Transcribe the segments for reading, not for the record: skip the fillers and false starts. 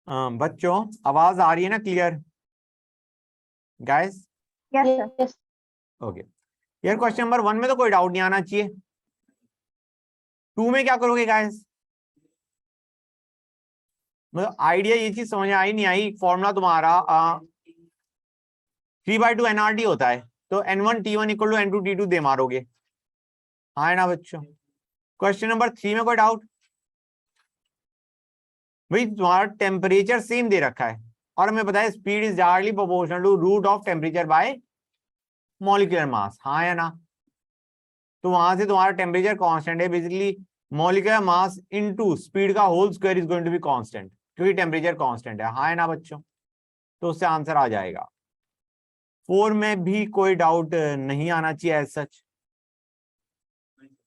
बच्चों आवाज आ रही है ना क्लियर गाइस? यस ओके यार, क्वेश्चन नंबर 1 में तो कोई डाउट नहीं आना चाहिए। 2 में क्या करोगे गाइस? मतलब आइडिया ये चीज समझ आई नहीं आई? फॉर्मूला तुम्हारा 3/2 NRT होता है, तो N1T1 = N2T2 दे मारोगे। हाँ है ना बच्चों? क्वेश्चन नंबर 3 में कोई डाउट? भाई तुम्हारा टेम्परेचर सेम दे रखा है और हमें पता है speed is directly proportional to root of temperature by molecular mass. हाँ या ना? तो वहां से तुम्हारा टेम्परेचर कांस्टेंट है, basically molecular mass into speed का whole square is going to be constant, क्योंकि टेम्परेचर कांस्टेंट है। हाँ है ना बच्चों? तो उससे आंसर आ जाएगा। 4 में भी कोई डाउट नहीं आना चाहिए एज सच।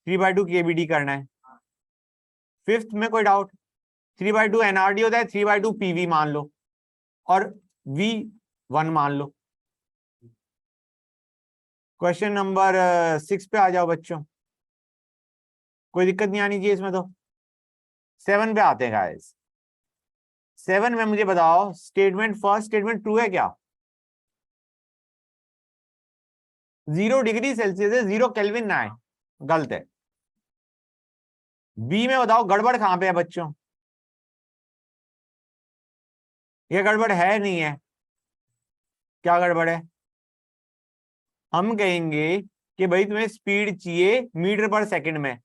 3/2 KBD करना है। 5th में कोई डाउट? 3/2 NRD होता है, 3/2 PV मान लो और V1 मान लो। क्वेश्चन नंबर 6 पे आ जाओ बच्चों, कोई दिक्कत नहीं आनी चाहिए इसमें। तो 7 पे आते हैं गाइस। 7 में मुझे बताओ, स्टेटमेंट फर्स्ट स्टेटमेंट ट्रू है क्या? 0 डिग्री सेल्सियस है, 0 केल्विन ना है, गलत है। बी में बताओ गड़बड़ कहां पे है बच्चों? ये गड़बड़ है नहीं है? क्या गड़बड़ है? हम कहेंगे कि भाई तुम्हें स्पीड चाहिए मीटर पर सेकंड में,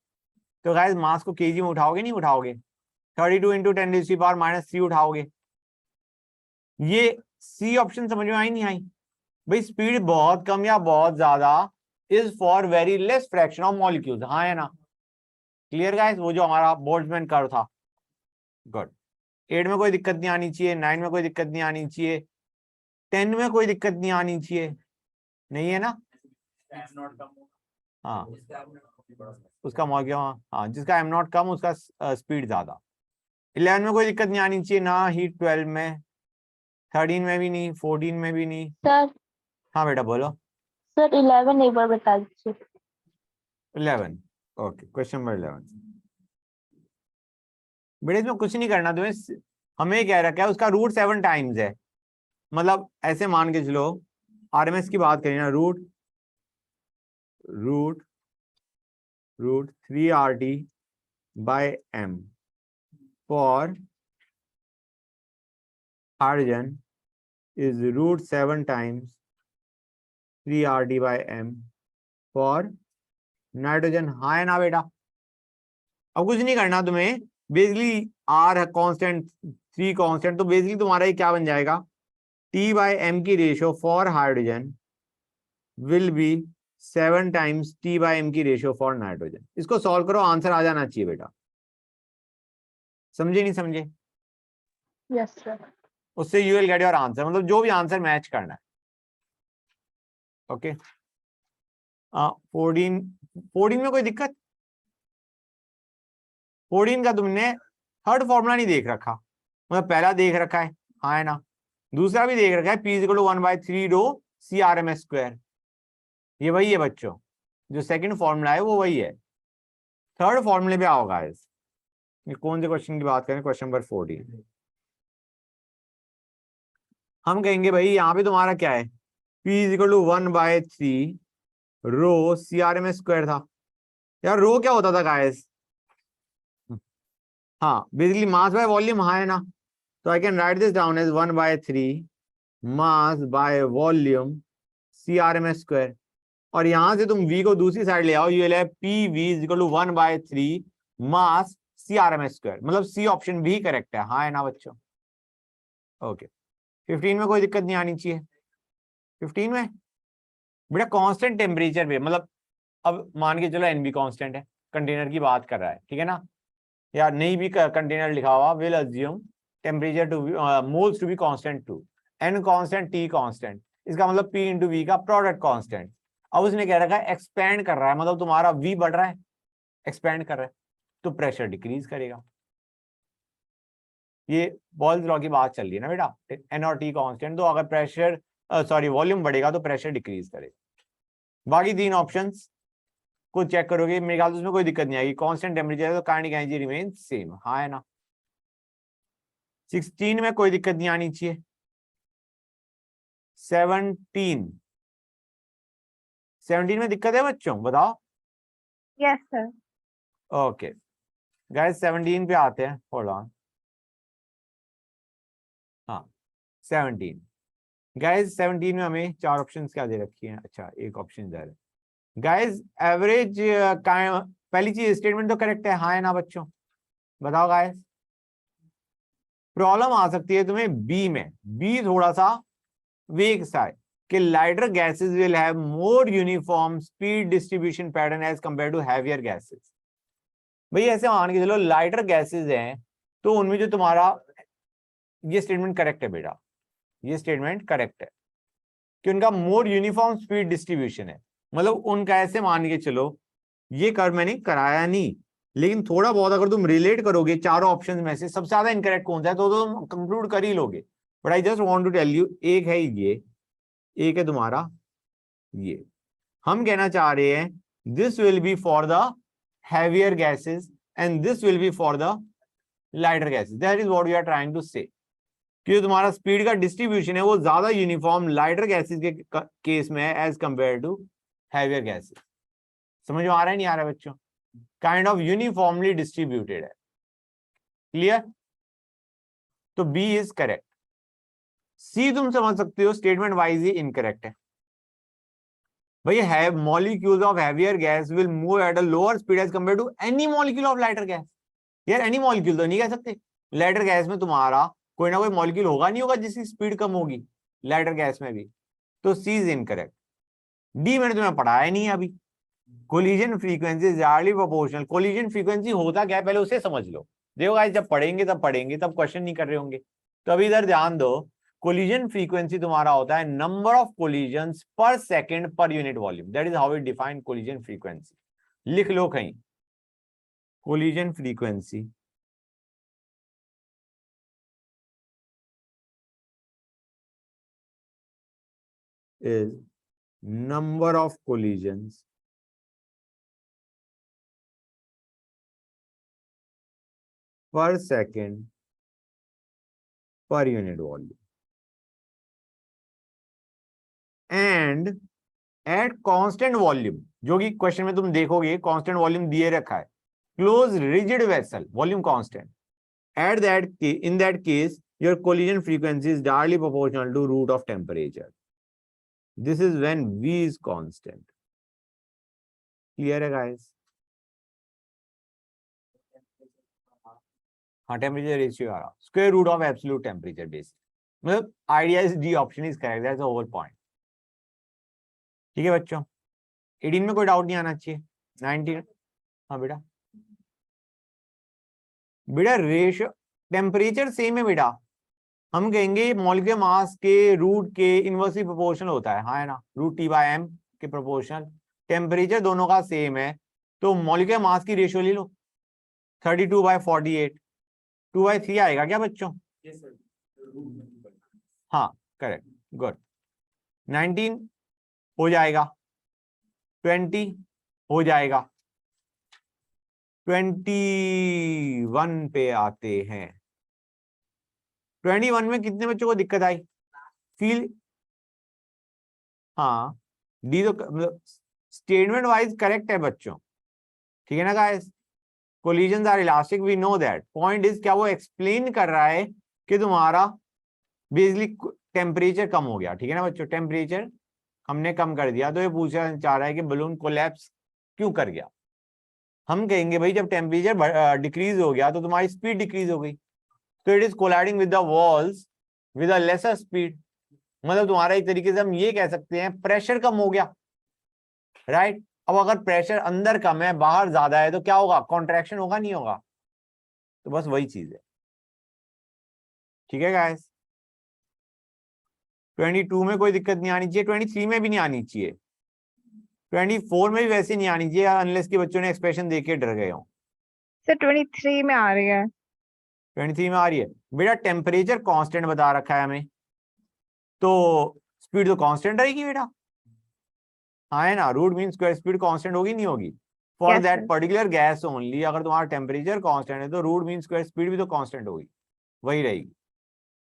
तो गाइस मास को केजी में उठाओगे नहीं उठाओगे? 32 × 10⁻³ उठाओगे। ये सी ऑप्शन समझ में आई नहीं आई? भाई स्पीड बहुत कम या बहुत ज्यादा is for very less fraction of molecules. हाँ है ना? Clear guys? वो जो हमारा बोल्ट्जमैन कर्व था। गुड। 8 में कोई दिक्कत नहीं आनी चाहिए, 9 में कोई दिक्कत नहीं आनी चाहिए, 10 में कोई दिक्कत नहीं आनी चाहिए। नहीं है ना? हाँ उसका मॉलिक्यूल, हाँ जिसका एम नॉट कम उसका स्पीड ज्यादा। 11 में कोई दिक्कत नहीं आनी चाहिए ना ही, 12 में, 13 में भी नहीं, 14 में भी नहीं। सर। हाँ बेटा बोलो। सर 11 एक बार बता दीजिए। 11 ओके, क्वेश्चन नंबर 11। बेटा इसमें कुछ नहीं करना तुम्हें, हमें क्या रखा है उसका रूट 7 टाइम्स है। मतलब ऐसे मान के चलो, RMS की बात करें ना, root root root 3RT/m for hydrogen is root 7 times 3RT/m for nitrogen. हाँ है ना बेटा? अब कुछ नहीं करना तुम्हें, बेसिकली R है कांस्टेंट, 3 कांस्टेंट, तो बेसिकली तुम्हारा ये क्या बन जाएगा? T/m की ratio for hydrogen will be 7 times T/m की रेशियो फॉर नाइट्रोजन। इसको सॉल्व करो, आंसर आ जाना चाहिए बेटा। समझे नहीं समझे? Yes sir. उससे you will get your answer, मतलब जो भी आंसर मैच करना है। ओके 14 में कोई दिक्कत? 14 का तुमने थर्ड फॉर्मूला नहीं देख रखा, मतलब पहला देख रखा है। हाँ है ना? दूसरा भी देख रखा है, P = 1/3 ρ CRMS²। ये वही है बच्चों, जो सेकंड फॉर्मूला है वो वही है। थर्ड फॉर्मूले पे आओ गाइस। ये कौन से क्वेश्चन की बात करें? Question number 14। हम कहेंगे भाई यहाँ पे तुम्हारा क्या है? P = 1/3 ρ CRMS² था। यार रो क्या होता था गाइस? हाँ बेसिकली मास बाय वॉल्यूम। हाँ है ना? तो I can write this down as 1/3 mass by volume CRMS²। और यहां से तुम V को दूसरी साइड ले आओ, ये ले PV = 1/3 मास CRMS², मतलब C ऑप्शन भी करेक्ट है। हाँ है ना बच्चों? ओके 15 में कोई दिक्कत नहीं आनी चाहिए। 15 में बेटा कांस्टेंट टेम्परेचर पे, मतलब अब मान के चलो NB कांस्टेंट है, कंटेनर की बात कर रहा है, ठीक है ना? या नहीं भी कंटेनर लिखा हुआ, will assume temperature to be moles to be constant to, N constant, T constant, इसका मतलब P × V का प्रोडक्ट कांस्टेंट। अब उसने कह रखा है एक्सपेंड कर रहा है, मतलब तुम्हारा V बढ़ रहा है, एक्सपेंड कर रहा है, तो प्रेशर डिक्रीज करेगा। ये बॉल्स लॉ की बात चल रही है ना बेटा, N और T कांस्टेंट, तो अगर प्रेशर सॉरी वॉल्यूम बढ़ेगा तो प्रेशर डिक्रीज करेगा। बाकी 3 ऑप्शंस को चेक करोगे, मेरे ख्याल से उसमें कोई दिक्कत नहीं आएगी। कांस्टेंट टेम्परेचर है तो काइनेटिक एनर्जी रिमेन सेम। हाँ है ना? 16 में कोई दिक्कत नहीं आनी चाहिए। 17 में दिक्कत है बच्चों, बताओ। Yes, sir. ओके गाइस 17 पे आते हैं, होल्ड ऑन। हाँ 17 गाइस, 17 में हमें 4 ऑप्शंस क्या दे रखी हैं? अच्छा एक ऑप्शन इधर है गाइस, एवरेज। पहली चीज स्टेटमेंट तो करेक्ट है, हाँ है ना बच्चों? बताओ गाइस। प्रॉब्लम आ सकती है तुम्हें बी में, बी थोड़ा सा वीक सा है कि lighter gases will have more uniform speed distribution pattern as compare to heavier gases. भाई ऐसे मान के चलो लाइटर गैसेस हैं तो उनमें जो तुम्हारा, ये स्टेटमेंट करेक्ट है बेटा, ये स्टेटमेंट करेक्ट है कि उनका मोर यूनिफॉर्म स्पीड डिस्ट्रीब्यूशन है। मतलब उनका ऐसे मान के चलो, ये कर मैंने कराया नहीं, लेकिन थोड़ा बहुत अगर तुम रिलेट करोगे चारों ऑप्शंस में से सबसे ज्यादा इनकरेक्ट कौन सा है तो तुम कंक्लूड कर ही लोगे। But I just want to tell you, एक है ये, एक है तुम्हारा ये। हम कहना चाह रहे हैं this will be for the heavier gases and this will be for the lighter gases, that is what we are trying to say, कि जो तुम्हारा स्पीड का डिस्ट्रीब्यूशन है वो ज्यादा यूनिफॉर्म लाइटर गैसेस के केस में है as compare to heavier gases. समझ में आ रहा है नहीं आ रहा है बच्चों? काइंड ऑफ यूनिफॉर्मली डिस्ट्रीब्यूटेड है। क्लियर? तो बी इज करेक्ट। सी तुम समझ सकते हो स्टेटमेंट वाइज ही इनकरेक्ट है। भैया है molecules of heavier gas will move at a lower speed as compare to any molecule of lighter gas. यार एनी मॉलिक्यूल तो नहीं कह सकते, लाइटर गैस में तुम्हारा कोई ना कोई मॉलिक्यूल होगा नहीं होगा जिसकी स्पीड कम होगी, लाइटर गैस में भी। तो सी इज इनकरेक्ट। डी मैंने तुम्हें पढ़ाया नहीं अभी। Collision frequency is directly proportional. Collision frequency होता क्या है पहले उसे समझ लो। देखो गाइस जब पढ़ेंगे तब क्वेश्चन नहीं कर रहे होंगे, तो अभी इधर ध्यान दो। कोलिजन फ्रीक्वेंसी तुम्हारा होता है number of collisions per second per unit volume, that is how we define collision frequency. लिख लो कहीं, collision frequency is number of collisions per second per unit volume and at constant volume, जो कि question में तुम देखोगे constant volume दिए रखा है, close rigid vessel volume constant, at that in that case your collision frequency is directly proportional to root of temperature. This is when V is constant. Clear है guys? हाँ temperature ratio आ रहा, square root of absolute temperature base. मतलब idea is D option is correct, that's the whole point. ठीक है बच्चों, 18 में कोई डाउट नहीं आना चाहिए। 19, हाँ बेटा, बेटा रेशियो टेम्परेचर सेम है बेटा। हम कहेंगे मॉलिक्यूलर मास के रूट के इनवर्सली प्रोपोर्शनल होता है, हाँ है ना, रूट टी बाय एम के प्रोपोर्शनल। टेम्परेचर दोनों का सेम है तो मॉलिक्यूलर मास की रेशियो ले लो 32/48, 2/3 आएगा क्या बच्चों? हाँ करेक्ट, गुड। 19 हो जाएगा, 20 हो जाएगा, 21 पे आते हैं। 21 में कितने बच्चों को दिक्कत आई? फील, हाँ डी तो मतलब स्टेटमेंट वाइज करेक्ट है बच्चों, ठीक है ना guys? Collisions are elastic, we know that. Point is क्या वो एक्सप्लेन कर रहा है कि तुम्हारा बेसिकली टेम्परेचर कम हो गया, ठीक है ना बच्चों? टेम्परेचर हमने कम कर दिया तो ये पूछना चाह रहा है कि बलून कोलैप्स क्यों कर गया। हम कहेंगे भाई जब टेम्परेचर डिक्रीज हो गया तो तुम्हारी स्पीड डिक्रीज हो गई, तो it is colliding with the walls with a lesser speed. मतलब तुम्हारा एक तरीके से हम ये कह सकते हैं प्रेशर कम हो गया, राइट? अब अगर प्रेशर अंदर कम है बाहर ज्यादा है तो क्या होगा? कॉन्ट्रैक्शन होगा नहीं होगा? तो बस वही चीज है, ठीक है गाइस? 22 में कोई दिक्कत नहीं आनी चाहिए, 23 में भी नहीं आनी चाहिए, 24 में भी वैसे नहीं आनी चाहिए अनलेस कि बच्चों ने एक्सप्रेशन देख के डर गए हो। सर 23 में आ रही है। 23 में आ रही है बेटा, टेम्परेचर कांस्टेंट बता रखा है हमें तो स्पीड तो कांस्टेंट रहेगी बेटा, हाँ है ना? Root mean square, speed constant होगी नहीं होगी? For that particular gas only अगर तुम्हारा टेम्परेचर कांस्टेंट है तो रूट मीन स्क्वायर स्पीड भी तो कांस्टेंट होगी। वही रहेगी,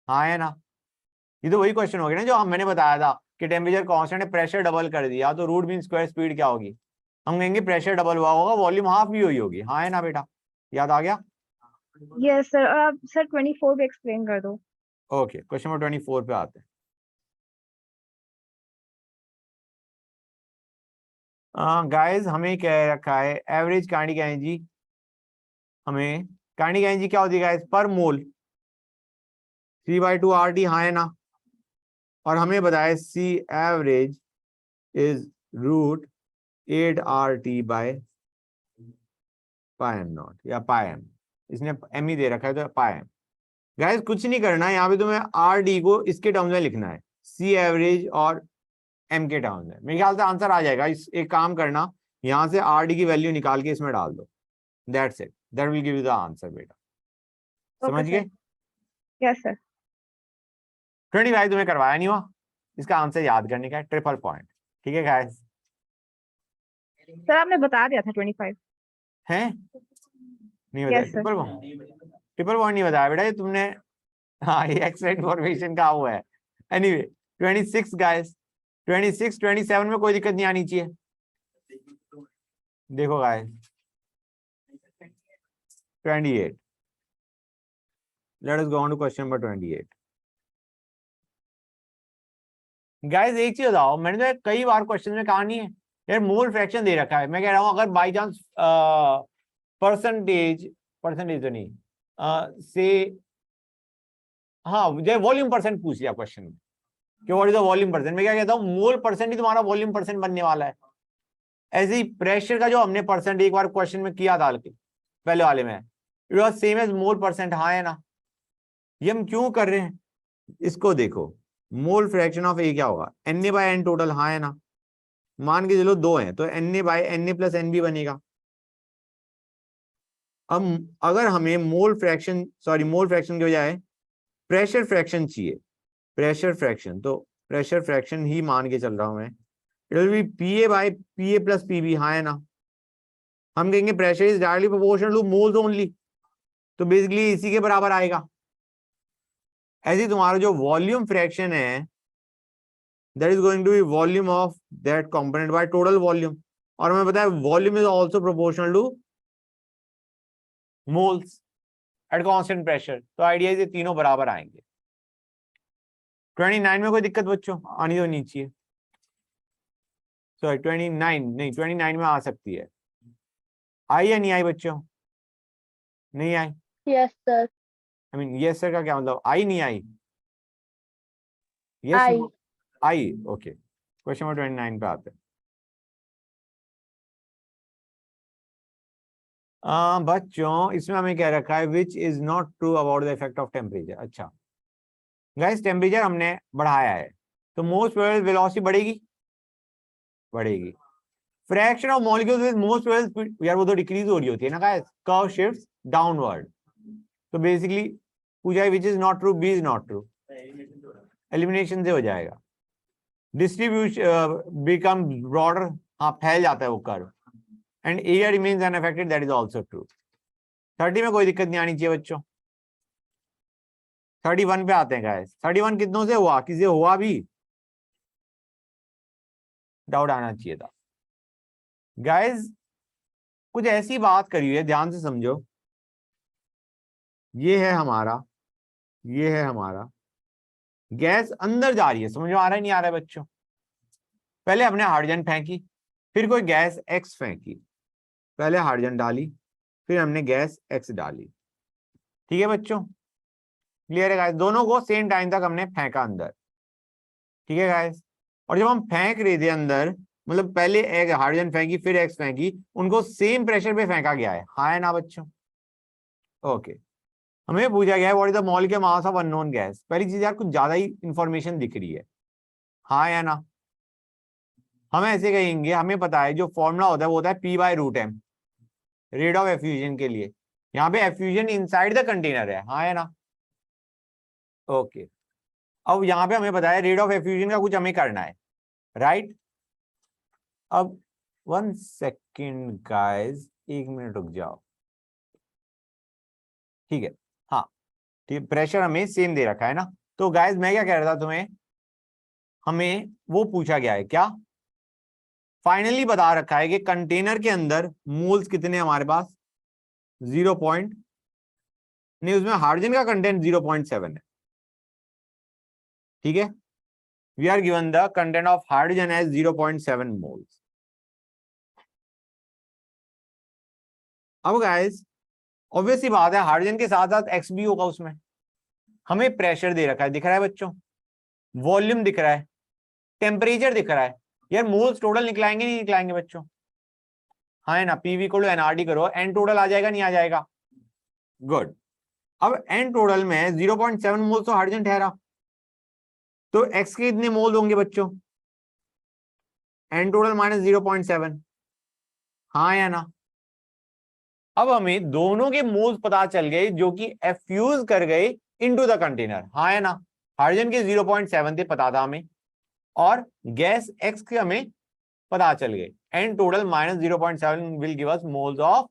हाँ है ना। ये तो वही क्वेश्चन हो गया ना जो मैंने बताया था कि टेम्परेचर कांस्टेंट है, प्रेशर डबल कर दिया तो रूट मीन स्क्वायर स्पीड क्या होगी, हम कहेंगे प्रेशर डबल हुआ होगा, वॉल्यूम हाफ भी हुई होगी, हाँ है ना बेटा, याद आ गया। यस सर, और आप सर 24 भी एक्सप्लेन कर दो। ओके, क्वेश्चन नंबर 24 पे आते हैं। गाइस हमें कह रखा है एवरेज काइनेटिक एनर्जी, हमें काइनेटिक एनर्जी क्या होती है गाइस, पर मोल C/2 RT, हाँ है ना। और हमें बताया C average is √8 RT by pi am not या पाई एम, इसने एम ही दे रखा है तो पाई एम। गाइस कुछ नहीं करना है, यहाँ पे तुम्हें RD को इसके टर्म्स में लिखना है, C एवरेज और M के टर्म्स में, मेरे ख्याल से आंसर आ जाएगा। इस एक काम करना, यहाँ से RD की वैल्यू निकाल के इसमें डाल दो, that's it, that will give you the answer बेटा, ओके समझ गए। सर। Yes sir. 25 तुम्हें करवाया नहीं हुआ, इसका आंसर याद करने का है, ट्रिपल पॉइंट, ठीक है गाइस। सर आपने बता दिया था 25। हैं नहीं बताया, यस सर। ट्रिपल पॉइंट नहीं बताया बेटा ये तुमने, हाँ ये एक्स्ट्रा इन्फॉर्मेशन का हुआ है। एनीवे 26 गाइस, 26 27 में कोई दिक्कत नहीं आनी चाहिए। देखो guys 28, let us go on to question number 28। Guys एक चीज बताओ, मैंने तो कई बार क्वेश्चन में कहा नहीं है यार, मोल फ्रैक्शन दे रखा है, मैं कह रहा हूं अगर बाई चांस परसेंटेज, परसेंटेज तो नहीं से, हाँ जो वॉल्यूम परसेंट पूछ लिया क्वेश्चन में कि what is the volume percent, मैं क्या कहता हूँ मोल परसेंट ही तुम्हारा वॉल्यूम परसेंट बनने वाला है। ऐसे ही प्रेशर का जो हमने परसेंट एक बार क्वेश्चन में किया था पहले वाले में, it was same as mole percent, हाँ है ना। ये हम क्यों कर रहे हैं, इसको देखो, मोल फ्रैक्शन ऑफ ए क्या होगा, Na/N टोटल, हाँ है ना। मान के चलो 2 हैं तो Na/Na + N भी बनेगा। अब अगर हमें मोल फ्रैक्शन के बजाय प्रेशर फ्रैक्शन चाहिए, प्रेशर फ्रैक्शन, तो प्रेशर फ्रैक्शन ही मान के चल रहा हूं मैं, it will be Pa + Pb, हाँ है ना। हम कहेंगे pressure is directly proportional to moles only, तो बेसिकली इसी के बराबर आएगा। ऐसे ही तुम्हारा जो वॉल्यूम फ्रैक्शन है that is going to be volume of that component by total volume, और हमें पता है volume is also proportional to moles at constant pressure, तो आइडिया ये तीनों बराबर आएंगे। 29 में कोई दिक्कत बच्चों आनी तो नहीं चाहिए, सॉरी 29 नहीं, 29 में आ सकती है, आई या नहीं आई बच्चों, नहीं आई, yes sir. I mean yes sir का क्या मतलब, आई नहीं आई, यस आई। आई, ओके। क्वेश्चन नंबर 29 पे आते हैं। बच्चों इसमें हमें क्या रखा है, which is not true about the effect of temperature. अच्छा गाइस टेम्परेचर हमने बढ़ाया है तो मोस्ट प्रोबेबल वेलोसिटी बढ़ेगी, बढ़ेगी। Fraction of molecules with most probable speed, यार वो तो डिक्रीज हो रही होती है ना गाइस, कर्व शिफ्ट्स डाउनवर्ड, तो बेसिकली पूछा है which is not true, B is not true, elimination से हो जाएगा। डिस्ट्रीब्यूशन बिकम ब्रॉडर, हाँ फैल जाता है वो curve, and area remains unaffected, that is also true. 30 में कोई दिक्कत नहीं आनी चाहिए बच्चों। 31 पे आते हैं गाइस, 31 कितनों से हुआ, किसी हुआ भी, डाउट आना चाहिए था। गाइस कुछ ऐसी बात करी है, ध्यान से समझो, ये है हमारा, ये है हमारा गैस अंदर जा रही है, समझ में आ रहा है नहीं आ रहा है बच्चों। पहले हमने हाइड्रोजन फेंकी, फिर कोई गैस एक्स फेंकी, पहले हाइड्रोजन डाली फिर हमने गैस एक्स डाली, ठीक है बच्चों, क्लियर है गाइस, दोनों को सेम टाइम तक हमने फेंका अंदर, ठीक है गाइस। और जब हम फेंक रहे थे अंदर, मतलब पहले एक हाइड्रोजन फेंकी फिर एक्स फेंकी, उनको सेम प्रेशर पे फेंका गया है, हाँ है ना बच्चों। ओके, हमें पूछा गया है what is the molecular mass of unknown gas, पहली चीज यार कुछ ज्यादा ही इंफॉर्मेशन दिख रही है, हाँ या ना। हम ऐसे कहेंगे, हमें पता है जो फॉर्मूला होता है वो होता है P/√m, रेट ऑफ एफ्यूजन के लिए, यहाँ पे एफ्यूजन इनसाइड द कंटेनर है, हाँ है ना। ओके, अब यहाँ पे हमें पता है रेट ऑफ एफ्यूजन का कुछ हमें करना है, राइट। अब 1 सेकेंड गाइस, 1 मिनट रुक जाओ, ठीक है, हाँ ठीक, प्रेशर हमें सेम दे रखा है ना। तो गाइस मैं क्या कह रहा था तुम्हें, हमें वो पूछा गया है क्या, फाइनली बता रखा है कि कंटेनर के अंदर मोल्स कितने हैं हमारे पास, 0 पॉइंट नहीं, उसमें हाइड्रोजन का कंटेंट 0.7 है। ठीक है, we are given the content of hydrogen as 0.7 moles. अब गाइस ऑब्वियसली बात है, हाइड्रोजन के साथ साथ एक्स भी होगा उसमें। हमें प्रेशर दे रखा है, दिख रहा है बच्चों, वॉल्यूम दिख रहा है, टेम्परेचर दिख रहा है। यार मोल्स टोटल निकलाएंगे नहीं निकलाएंगे बच्चों? हाँ है ना, पीवी को एनआरडी करो, एन टोटल आ जाएगा नहीं आ जाएगा? गुड। अब एन टोटल में 0.7 मोल्स तो हाइड्रोजन ठहरा, तो एक्स के कितने मोल होंगे बच्चों? एन टोटल माइनस 0.7, हाँ या ना? अब हमें दोनों के मोल्स पता चल गए जो कि एफ्यूज कर गए इनटू द कंटेनर, हाँ या ना? हाइड्रोजन के 0.7 थे पता था हमें, और गैस एक्स के हमें पता चल गए। N total minus 0.7 will give us moles of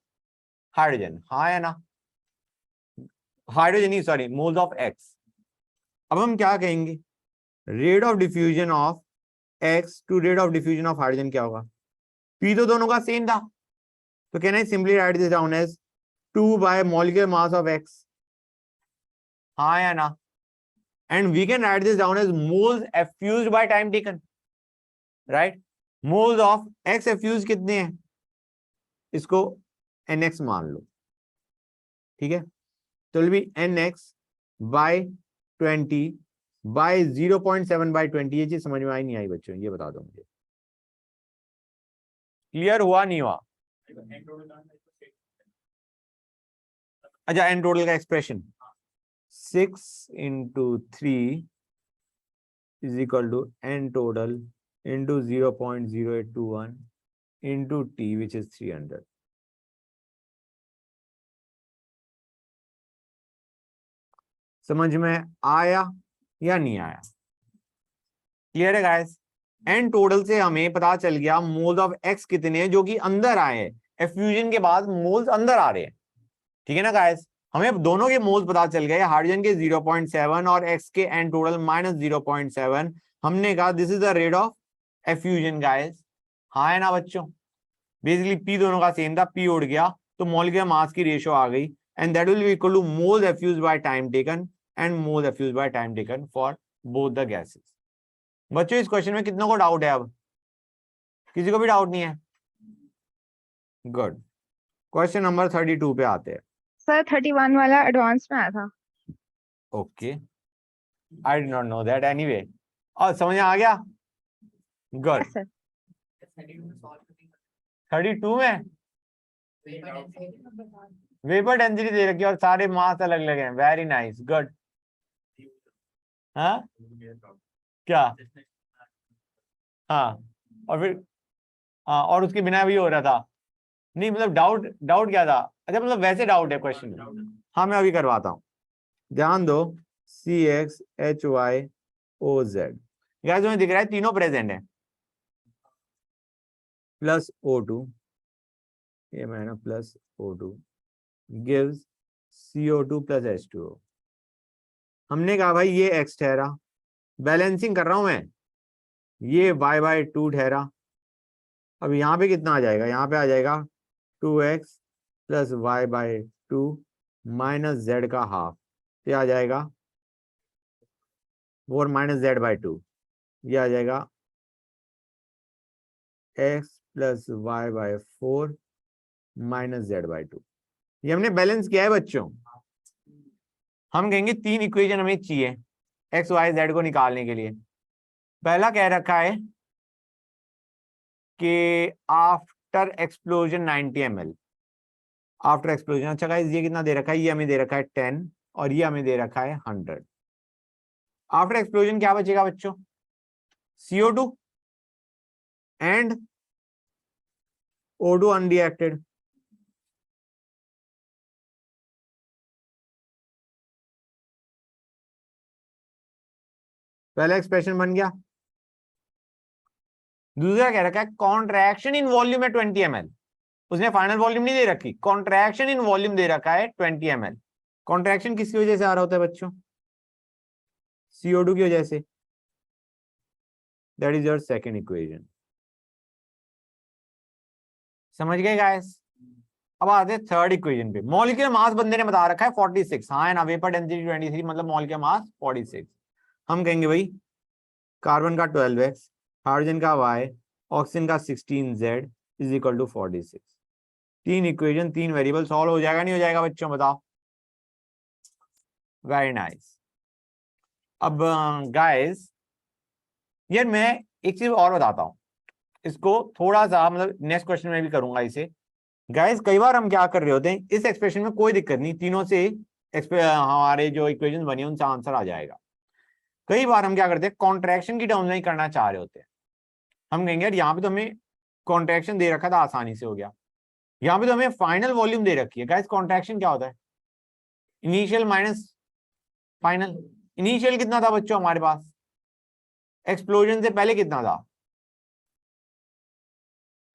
hydrogen, हाँ या ना? हाइड्रोजन ही सॉरी, मोल्स ऑफ एक्स। अब हम क्या कहेंगे, rate of diffusion of X to rate of diffusion of hydrogen क्या होगा? पी तो दोनों का सेम था, तो can I simply write this down as 2 by molecular mass of X, हाँ या ना? And we can write this down as moles effused by time taken, right? Moles of X effuse कितने हैं, इसको nx मान लो, ठीक है? तो will be nx by 20 by 0.7 by 20। ये चीज समझ में आई नहीं आई बच्चों, ये बता दो मुझे, क्लियर हुआ नहीं हुआ? अच्छा, एन टोटल का expression 6 into 3 is equal to n total into 0.0821 into t, which is 300. समझ में आया या नहीं आया? क्लियर है गाइस? एन टोटल से हमें पता चल गया मोल्स ऑफ एक्स कितने हैं जो कि अंदर आए हैं, एफ्यूजन के बाद मोल्स अंदर आ रहे हैं, ठीक है ना गाइस? हमें दोनों के मोल्स पता चल गए, हाइड्रोजन के 0.7 और एक्स के एन टोटल माइनस 0.7। हमने कहा this is the rate of effusion guys, हाँ है ना बच्चों? बेसिकली पी दोनों का सेम था, पी उड़ गया तो मॉलिक्यूलर मास की रेशियो आ गई, and that will be equal to moles effused by time taken and moles effused by time taken for both the gases. बच्चों इस क्वेश्चन में कितनों को डाउट है? अब किसी को भी डाउट नहीं है? गुड। क्वेश्चन नंबर 32 पे आते हैं। सर 31 वाला एडवांस में आया था। Okay, I did not know that, anyway. और समझ में आ गया? गुड। Yes sir. 32 में वेपर डेंसिटी दे रखी है और सारे मास अलग अलग हैं, वेरी नाइस, गुड। हाँ क्या? हाँ, और फिर हाँ, और उसके बिना भी हो रहा था। नहीं मतलब डाउट, डाउट क्या था? अच्छा मतलब वैसे डाउट है क्वेश्चन में? हाँ मैं अभी करवाता हूँ, ध्यान दो। CXHYOZ गाइस तुम्हें दिख रहा है तीनों प्रेजेंट है, प्लस O2, ये मैंने plus O2 gives CO2 plus H2O। हमने कहा भाई ये X ठहरा, बैलेंसिंग कर रहा हूं मैं, ये Y/2 ठहरा। अब यहाँ पे कितना आ जाएगा? यहाँ पे आ जाएगा 2x plus Y/2 minus Z का हाफ, ये आ जाएगा 4 माइनस Z/2, ये आ जाएगा x plus Y/4 minus Z/2। ये हमने बैलेंस किया है बच्चों। हम कहेंगे तीन इक्वेशन हमें चाहिए x y z को निकालने के लिए। पहला कह रखा है कि after explosion 90 ml, after explosion. अच्छा गाइस ये कितना दे रखा है? ये हमें दे रखा है 10 और ये हमें दे रखा है 100। आफ्टर एक्सप्लोजन क्या बचेगा बच्चों? CO2 and O2 unreacted. पहला एक्सप्रेशन बन गया। दूसरा कह रखा है कॉन्ट्रैक्शन इन वॉल्यूम है 20 ml। उसने फाइनल वॉल्यूम नहीं दे रखी, कॉन्ट्रैक्शन इन वॉल्यूम दे रखा है 20 ml। कॉन्ट्रैक्शन किसकी वजह से आ रहा होता है बच्चों? CO2 की वजह से। That is your second equation. समझ गए गाइस? अब आते हैं थर्ड इक्वेशन पे। मॉलिक्यूलर मास बंदे ने बता रखा है 46, हाँ है ना, वेपर डेंसिटी 23, मतलब मॉलिक्यूलर मास 46। हम कहेंगे भाई कार्बन का 12x, हाइड्रोजन का y, ऑक्सीजन का 16z इज इक्वल टू 46। तीन इक्वेशन, तीन वेरिएबल, सॉल्व हो जाएगा नहीं हो जाएगा बच्चों, बताओ? Very nice. अब गाइस यार मैं एक चीज और बताता हूँ, इसको थोड़ा सा मतलब नेक्स्ट क्वेश्चन में भी करूंगा इसे। गाइस कई बार हम क्या कर रहे होते हैं, इस एक्सप्रेशन में कोई दिक्कत नहीं, तीनों से हमारे जो इक्वेशन बनी उनसे आंसर आ जाएगा। कई बार हम क्या करते हैं, कॉन्ट्रैक्शन की टर्म्स में ही करना चाह रहे होते हैं। हम कहेंगे यार यहाँ पे तो हमें कॉन्ट्रैक्शन दे रखा था, आसानी से हो गया। यहाँ पे तो हमें फाइनल वॉल्यूम दे रखी है। गाइस कॉन्ट्रैक्शन क्या होता है? Initial minus final. इनिशियल कितना था बच्चों हमारे पास? एक्सप्लोजन से पहले कितना था?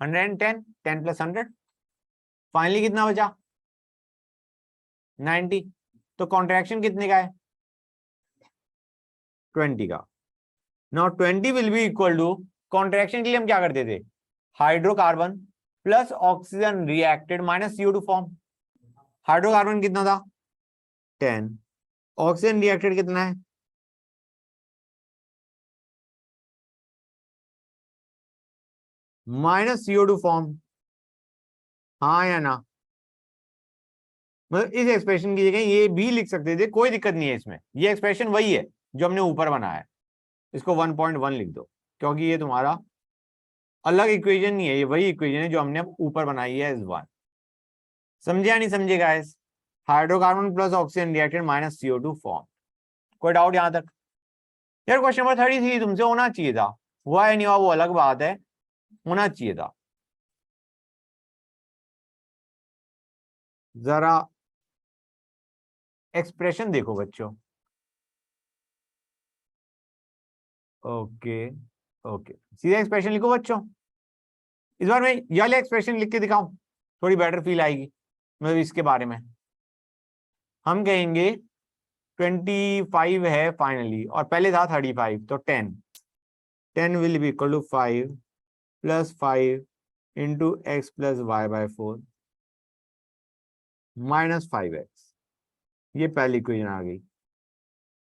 110, 10 + 100। फाइनली कितना बचा? 90। तो कॉन्ट्रैक्शन कितने का है? 20 का। Now 20 will be equal to, contraction के लिए हम क्या करते थे, hydrocarbon plus oxygen reacted minus CO2 form. Hydrocarbon कितना था? 10। ऑक्सीजन रिएक्टेड कितना है? Minus CO2 form. हाँ या ना? मतलब इस एक्सप्रेशन की जगह ये भी लिख सकते थे, कोई दिक्कत नहीं है इसमें। ये एक्सप्रेशन वही है जो हमने ऊपर बनाया है, इसको 1.1 लिख दो, क्योंकि ये तुम्हारा अलग इक्वेशन नहीं है, ये वही इक्वेशन है जो हमने अब ऊपर बनाई है इस 1। समझे या नहीं समझे guys? Hydrocarbon plus oxygen reacted minus CO2 form. कोई डाउट यहां तक? यार क्वेश्चन नंबर 33 तुमसे होना चाहिए था, हुआ है नहीं हुआ वो अलग बात है, होना चाहिए था। जरा एक्सप्रेशन देखो बच्चों। ओके ओके, सीधा एक्सप्रेशन लिखो बच्चों। इस बार मैं ये वाले एक्सप्रेशन लिख के दिखाऊं, थोड़ी बेटर फील आएगी मतलब इसके बारे में। हम कहेंगे 25 है फाइनली, और पहले था 35, तो 10 will be equal to 5 + 5 into X plus Y by 4 minus 5x। ये पहली इक्वेशन आ गई,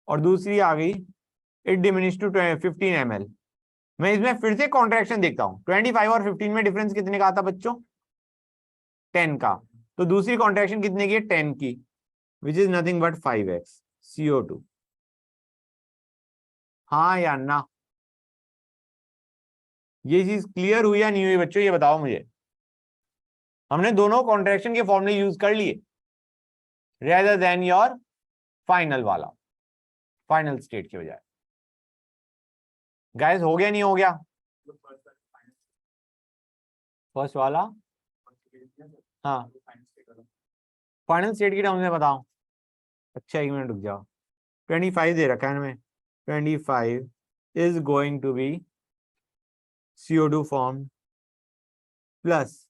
और दूसरी आ गई इट डिमिनिश टू 15 ml। मैं इसमें फिर से कॉन्ट्रैक्शन देखता हूं, 25 और 15 में डिफरेंस कितने का आता बच्चों? 10 का। तो दूसरी कॉन्ट्रैक्शन कितने की है? 10 की, which is nothing but 5x CO2। हाँ या ना? ये चीज क्लियर हुई या नहीं हुई बच्चों, ये बताओ मुझे। हमने दोनों कॉन्ट्रैक्शन के फॉर्मूले यूज कर लिए रेदर देन योर फाइनल वाला, फाइनल स्टेट की बजाय। गाइस हो गया नहीं हो गया? फर्स्ट वाला, हाँ फाइनल स्टेट की टर्म्स में बताओ। अच्छा 1 मिनट रुक जाओ, 25 दे रखा है हमें, 25 is going to be CO2 form plus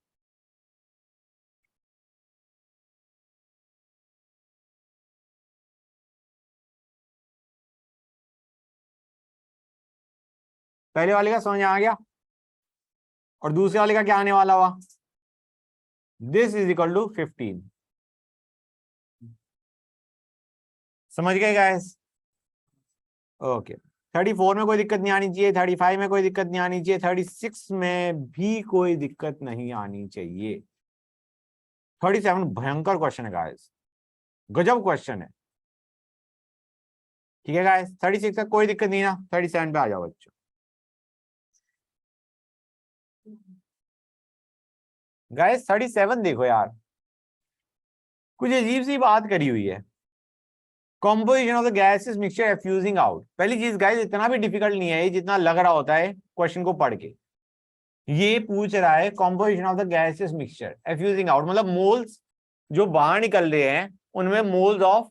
पहले वाले का समझ आ गया, और दूसरे वाले का क्या आने वाला हुआ? This is equal to 15। समझ गए गाइस? ओके। 34 में कोई दिक्कत नहीं आनी चाहिए, 35 में कोई दिक्कत नहीं आनी चाहिए, 36 में भी कोई दिक्कत नहीं आनी चाहिए। 37 भयंकर क्वेश्चन है गाइस, गजब क्वेश्चन है। ठीक है गाइस, 36 का कोई दिक्कत नहीं ना, 37 पे आ जाओ बच्चों। गाइस 37 देखो यार, कुछ अजीब सी बात करी हुई है। Composition of the gases mixture effusing out. पहली चीज गाइस इतना भी डिफिकल्ट नहीं है जितना लग रहा होता है क्वेश्चन को पढ़ के। ये पूछ रहा है composition of the gases mixture effusing out, मतलब मोल्स जो बाहर निकल रहे हैं उनमें मोल्स ऑफ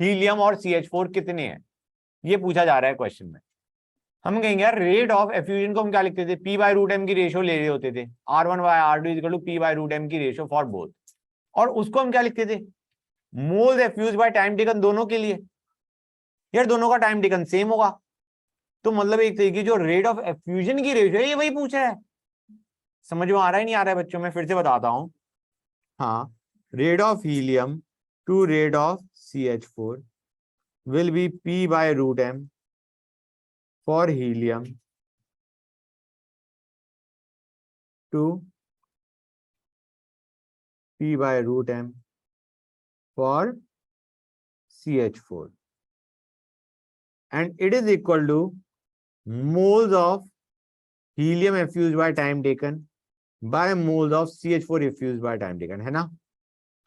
हीलियम और CH4 कितने हैं, ये पूछा जा रहा है क्वेश्चन में। हम कहेंगे यार रेट ऑफ एफ्यूजन को हम क्या लिखते थे? P/√m की रेशियो ले रहे होते थे, R1/R2 = P/√m की रेशियो फॉर बोथ। और उसको हम क्या लिखते थे? मोल्स एफ्यूज बाय टाइम टेकन दोनों के लिए, यार दोनों का टाइम टेकन सेम होगा, तो मतलब एक तरीके जो रेट ऑफ एफ्यूजन की रेशियो है ये वही पूछा है। समझ में आ रहा है नहीं आ रहा है बच्चों? मैं फिर से बताता हूं। हाँ, rate of helium to rate of CH4 will be P by root m for helium to P by root m for CH4, and it is equal to moles of helium effused by time taken by moles of CH4 effused by time taken, है ना?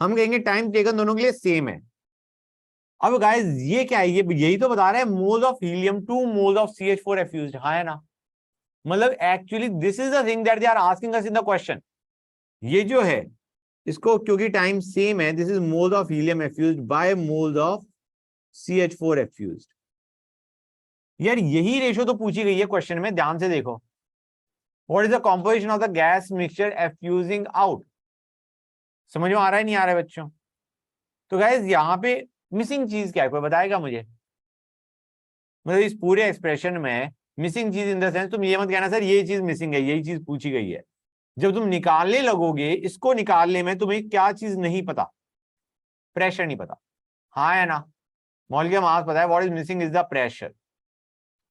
हम कहेंगे time taken दोनों के लिए same है। अब guys ये क्या है? ये यही तो बता रहे हैं, moles of helium to moles of CH4 effused, हाँ है ना? मतलब actually this is the thing that they are asking us in the question. ये जो है इसको, क्योंकि टाइम सेम है, this is moles of helium effused by moles of CH4 effused. यार यही रेशो तो पूछी गई है क्वेश्चन में, ध्यान से देखो। What is the composition of the gas mixture effusing out? समझ में आ रहा है नहीं आ रहा है बच्चों? तो गाइस यहाँ पे मिसिंग चीज क्या है, कोई बताएगा मुझे? मतलब इस पूरे एक्सप्रेशन में मिसिंग चीज इन द सेंस, तुम ये मत कहना सर ये चीज मिसिंग है, यही चीज पूछी गई है। जब तुम निकालने लगोगे, इसको निकालने में तुम्हें क्या चीज नहीं पता? प्रेशर नहीं पता, हाँ है ना? मॉलिक्यूलर मास पता है, what is missing is the pressure.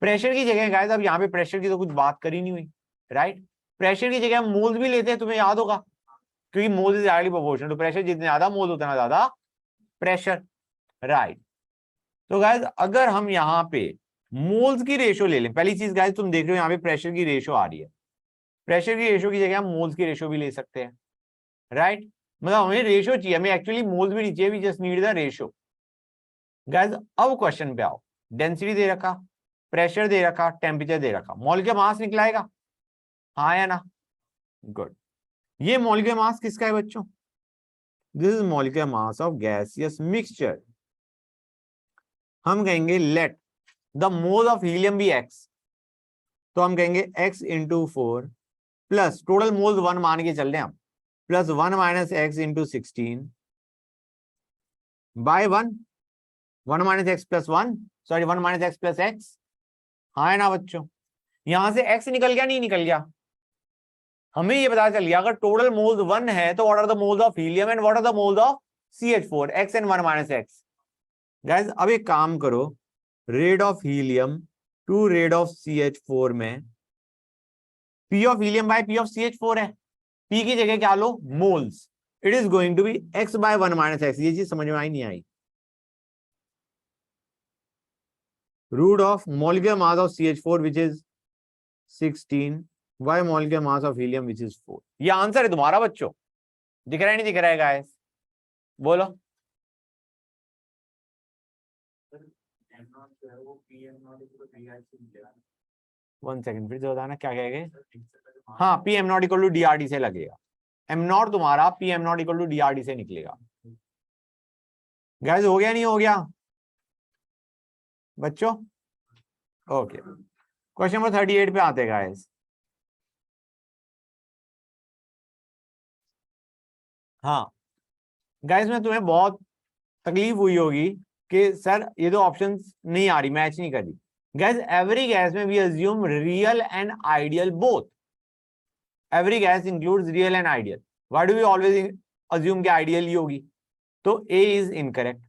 Pressure की जगह गाइस, अब यहाँ पे प्रेशर की तो कुछ बात करी नहीं हुई, राइट? प्रेशर की जगह हम मोल्स भी लेते हैं, तुम्हें याद होगा, क्योंकि moles is directly proportional to pressure, जितने ज्यादा मोल्स उतना ज्यादा प्रेशर, राइट? तो गाइस अगर हम यहाँ पे मोल्स की रेशो ले लें, पहली चीज गाइस तुम देख रहे हो यहाँ पे प्रेशर की रेशो आ रही है, प्रेशर की रेशो की जगह हम मोल्स की रेशो भी ले सकते हैं, राइट? मतलब हमें रेशो चाहिए, हमें एक्चुअली मोल्स भी नहीं चाहिए, we just need the ratio. Guys अब क्वेश्चन पे आओ, डेंसिटी दे रखा, प्रेशर दे रखा, टेम्परेचर दे रखा, मॉलिक्यूलर मास निकलाएगा, हाँ या ना? गुड। ये मॉलिक्यूलर मास किसका है बच्चों? This is molecular mass of gaseous mixture. हम कहेंगे let the mole of helium be x, तो हम कहेंगे x into 4 plus total moles 1 मान के चल रहे हैं हम, plus 1 minus x into 16 by 1, 1 minus x plus 1, sorry 1 minus x plus x, हाँ है ना बच्चों? यहां से x निकल गया, नहीं निकल गया? हमें ये पता चल गया अगर टोटल मोल्स 1 है तो what are the moles of helium and what are the moles of CH4, x and 1 minus x. Guys अब एक काम करो, rate of helium to rate of CH4 में P of helium by P of CH4 है, P की जगह क्या लो? Moles. It is going to be x by 1 minus x. ये चीज समझ में आई नहीं आई? Root of molecular mass of CH4 which is 16 bye molecular mass of helium which is 4। ये आंसर है तुम्हारा बच्चों, दिख रहा है नहीं दिख रहा है गाइस? बोलो। वन सेकंड फिर से बताना क्या कहेंगे? हाँ, P M naught equal to DRT से लगेगा, एम नॉट तुम्हारा P M naught equal to DRT से निकलेगा। गाइस हो गया नहीं हो गया बच्चों? ओके, क्वेश्चन नंबर 38 पे आते हैं गाइस। हाँ गाइस, में तुम्हें बहुत तकलीफ हुई होगी कि सर ये दो ऑप्शंस नहीं आ रही, मैच नहीं कर रही। गाइस एवरी गैस में we assume real and ideal both. Every gas includes real and ideal. Why do we always assume कि आइडियल ही होगी? तो ए इज इनकरेक्ट।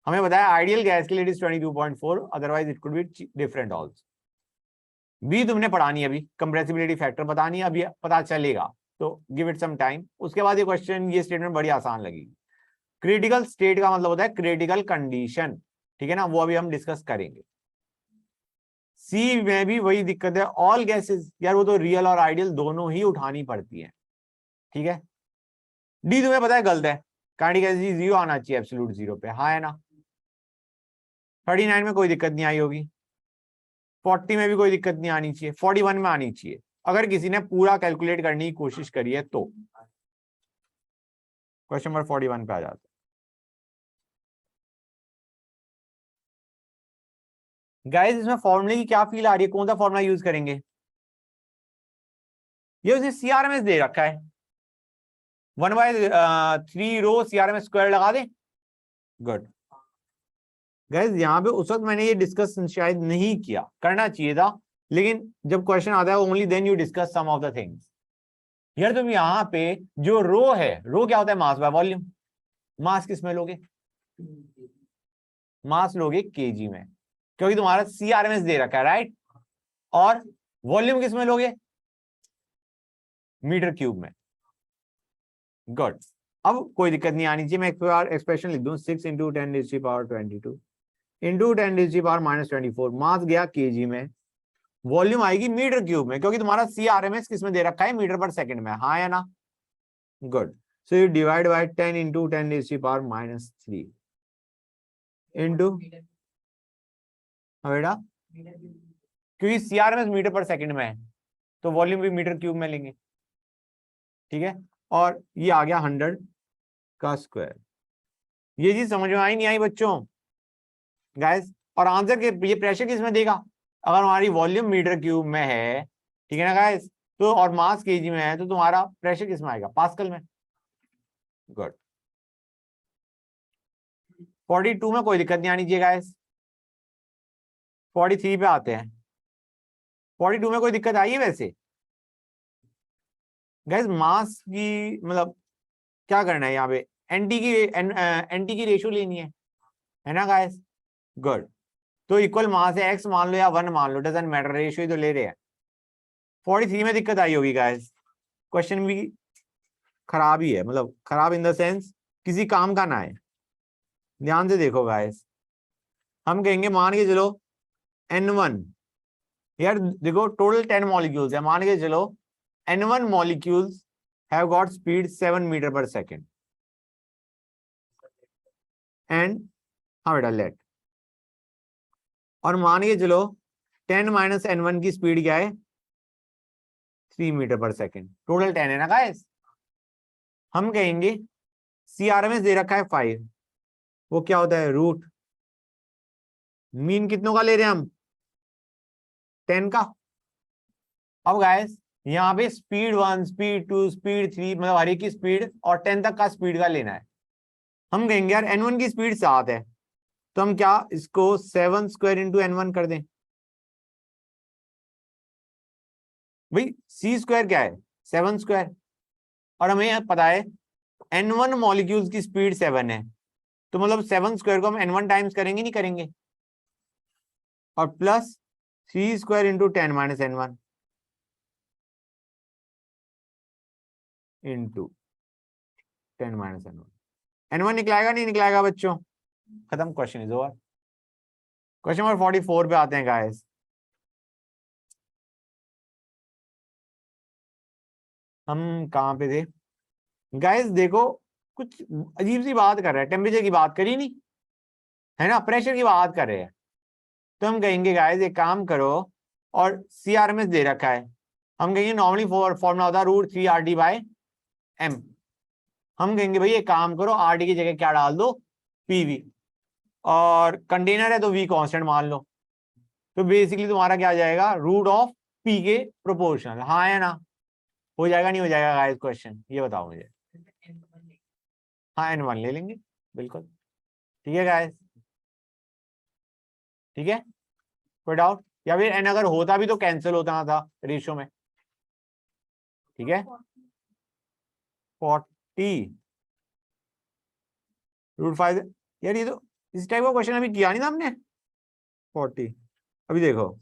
हमें बताया आइडियल गैस के लिए it is 22.4, otherwise it could be different also. बी तुमने पढ़ानी है अभी, कंप्रेसिबिलिटी फैक्टर बतानी है, अभी पता चलेगा, तो गिव इट सम टाइम। उसके बाद ये क्वेश्चन, ये स्टेटमेंट बड़ी आसान लगेगी। क्रिटिकल स्टेट का मतलब होता है क्रिटिकल कंडीशन, ठीक है ना? वो अभी हम डिस्कस करेंगे। सी में भी वही दिक्कत है, ऑल गैसेस, यार वो तो रियल और आइडियल दोनों ही उठानी पड़ती है, ठीक है? डी तुम्हें पता है गलत है, काइनेटिक एनर्जी 0 आना चाहिए एब्सोल्यूट 0 पे, हाँ है ना? 39 में कोई दिक्कत नहीं आई होगी, 40 में भी कोई दिक्कत नहीं आनी चाहिए, 41 में आनी चाहिए अगर किसी ने पूरा कैलकुलेट करने की कोशिश करी है तो। क्वेश्चन नंबर 41 पे आ जाते गाइस। इसमें फॉर्मूले की क्या फील आ रही है, कौन सा फॉर्मूला यूज करेंगे? ये उसने CRMS दे रखा है, 1/3 रो CRMS स्क्वायर लगा दे, गुड गाइस, यहाँ पे उस वक्त मैंने ये डिस्कस शायद नहीं किया, करना चाहिए था, लेकिन जब क्वेश्चन आता है only then you discuss some of the things. यार तुम यहाँ पे जो रो है, रो क्या होता है? मास बाय वॉल्यूम। मास किस में लोगे? मास लोगे केजी में, क्योंकि तुम्हारा सीआरएमएस दे रखा है, राइट? और वॉल्यूम किस में लोगे? मीटर क्यूब में। गुड। अब कोई दिक्कत नहीं आनी चाहिए। मैं एक बार एक्सप्रेशन लिख दूं, 6 इंटू 10⁻22 इंटू 10⁻24। मास गया केजी में, वॉल्यूम आएगी मीटर क्यूब में, क्योंकि तुम्हारा सीआरएमएस किस में दे रखा है? मीटर पर सेकंड में। हाँ या ना? Good. So you divide by 10 into 10⁻³ into, बेटा क्योंकि सीआरएमएस मीटर पर सेकंड में है तो वॉल्यूम भी मीटर क्यूब में लेंगे, ठीक है? और ये आ गया 100 का स्क्वायर। ये चीज समझ में आई नहीं आई बच्चों गाइस? और आंसर के ये प्रेशर किस में देगा? अगर हमारी वॉल्यूम मीटर क्यूब में है, ठीक है ना गाइस, तो और मास केजी में है, तो तुम्हारा प्रेशर किस में आएगा? पास्कल में। गुड। 42 में कोई दिक्कत नहीं आनी चाहिए गाइस। 43 पे आते हैं। 42 में कोई दिक्कत आई है वैसे गाइस? मास की मतलब क्या करना है यहाँ पे? एनटी की रेशियो लेनी है ना गाइस? गुड। तो इक्वल मास है, एक्स मान लो या 1 मान लो, डजंट मैटर, रेशियो ही तो ले रहे हैं। 43 में दिक्कत आई होगी गाइस। क्वेश्चन भी खराब ही है, मतलब खराब इन द सेंस किसी काम का ना है। ध्यान से देखो गाइस, हम कहेंगे मान के चलो N1, यार देखो टोटल 10 मॉलिक्यूल्स है, मान के चलो N1 molecules have got speed 7 metre per second and, हाँ बेटा लेट, और मान के चलो 10 - N1 की स्पीड क्या है? 3 मीटर पर सेकेंड। टोटल 10 है ना गाइस? हम कहेंगे सीआरएमएस दे रखा है 5, वो क्या होता है? रूट मीन कितनों का ले रहे हैं हम? 10 का। अब गाइस यहाँ पे स्पीड 1, स्पीड 2, स्पीड 3, मतलब हर एक की स्पीड और 10 तक का स्पीड का लेना है। हम कहेंगे यार N1 की स्पीड 7 है, तो हम क्या इसको 7 स्क्वायर इंटू N1 कर दें? भाई सी स्क्वायर क्या है? 7 स्क्वायर। और हमें पता है N1 मॉलिक्यूल्स की स्पीड 7 है, तो मतलब 7 स्क्वायर को हम N1 टाइम्स करेंगे, नहीं करेंगे? और plus 3 square into 10 - N1 into 10 - N1। N1 निकलाएगा नहीं निकलाएगा बच्चों? खत्म, question is over. Question number 44 पे आते हैं गाइस। हम कहाँ पे थे गाइस? देखो कुछ अजीब सी बात कर रहे हैं, टेम्परेचर की बात करी नहीं है ना, प्रेशर की बात कर रहे हैं। तो हम कहेंगे गाइस एक काम करो, और सीआरएमएस दे रखा है, हम कहेंगे नॉर्मली फॉर्मूला होता है √3RD/m। हम कहेंगे भाई एक काम करो, आरडी की जगह क्या डाल दो? पीवी, और कंटेनर है तो वी कांस्टेंट मान लो। तो बेसिकली तुम्हारा क्या आ जाएगा? √p के प्रोपोर्शनल। हाँ या ना? हो जाएगा नहीं हो जाएगा गाइस क्वेश्चन? ये बताओ मुझे। हाँ N1 ले लेंगे, बिल्कुल ठीक है गाइस, ठीक है। कोई डाउट? या फिर N अगर होता भी तो कैंसिल होता था रेशियो में, ठीक है। 40 √5, यार ये तो इस टाइप का क्वेश्चन अभी किया नहीं था हमने। 40, अभी देखो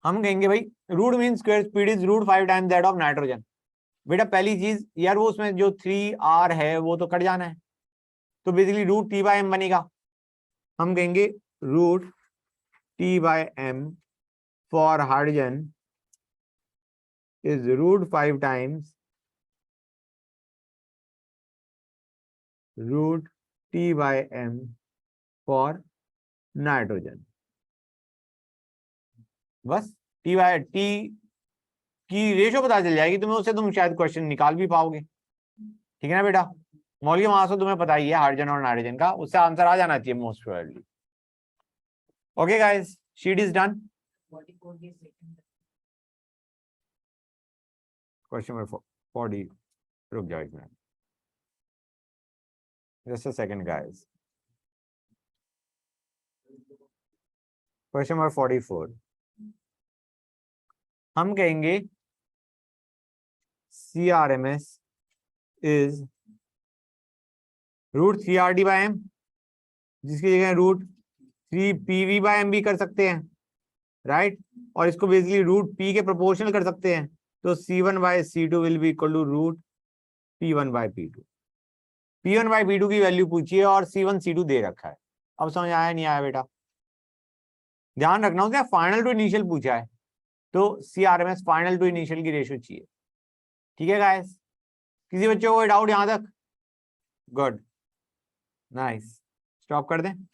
हम कहेंगे भाई root mean square speed is √5 times that of nitrogen. बेटा पहली चीज यार, वो उसमें जो 3R है वो तो कट जाना है, तो बेसिकली √T/m बनेगा। हम कहेंगे √T/m for hydrogen is √5 times √T/m for nitrogen. बस T की रेशो पता चल जाएगी तुम्हें, उससे तुम शायद क्वेश्चन निकाल भी पाओगे, ठीक है ना बेटा? मौलिक मास तो तुम्हें पता ही है हाइड्रोजन और नाइट्रोजन का, उससे आंसर आ जाना चाहिए most probably. Okay guys, sheet is done. Question number 40, रुक जाओ एक minute. Just a second, guys. Question number 44. हम कहेंगे CRMS is √3RD/m, जिसकी जगह √3PV/m भी कर सकते हैं, राइट? और इसको बेसिकली √P के प्रोपोर्शनल कर सकते हैं, तो C1/C2 will be equal to √P1/P2। P1/P2 की वैल्यू पूछिए और C1 C2 दे रखा है। अब समझ आया नहीं आया बेटा? ध्यान रखना होता है, फाइनल टू इनिशियल पूछा है तो CRMS फाइनल टू इनिशियल की रेशियो चाहिए। ठीक है गाइस, किसी बच्चे को कोई डाउट यहां तक? गुड, नाइस, स्टॉप कर दें।